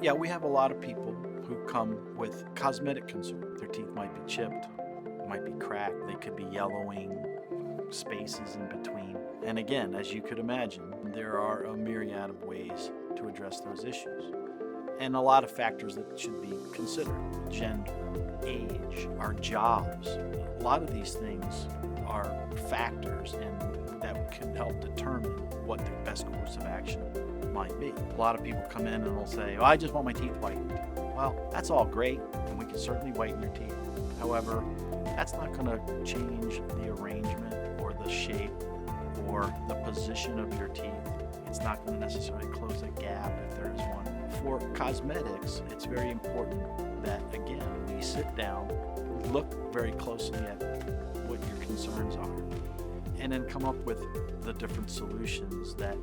Yeah, we have a lot of people who come with cosmetic concerns. Their teeth might be chipped, might be cracked, they could be yellowing, spaces in between. And again, as you could imagine, there are a myriad of ways to address those issues. And a lot of factors that should be considered: gender, age, our jobs. A lot of these things are factors that can help determine what the best course of action might be. A lot of people come in and they'll say, "Oh, I just want my teeth whitened." Well, that's all great, and we can certainly whiten your teeth. However, that's not going to change the arrangement or the shape or the position of your teeth. It's not going to necessarily close a gap if there is one. For cosmetics, it's very important that, again, we sit down, look very closely at what your concerns are, and then come up with the different solutions that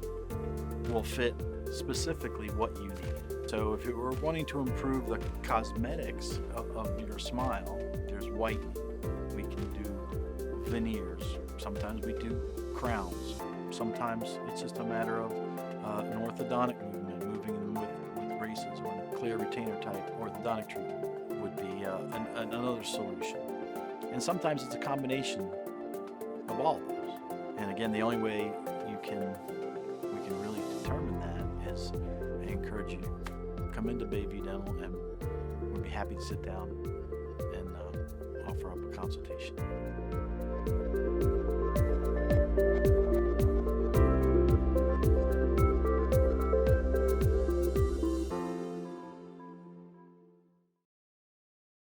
will fit specifically what you need. So if you were wanting to improve the cosmetics of your smile, there's whitening. We can do veneers. Sometimes we do crowns. Sometimes it's just a matter of an orthodontic movement, moving them with braces, or a clear retainer type orthodontic treatment would be another solution. And sometimes it's a combination of all of those. And again, the only way we can really determine that is I encourage you to come into BayView Dental, and we'll be happy to sit down and offer up a consultation.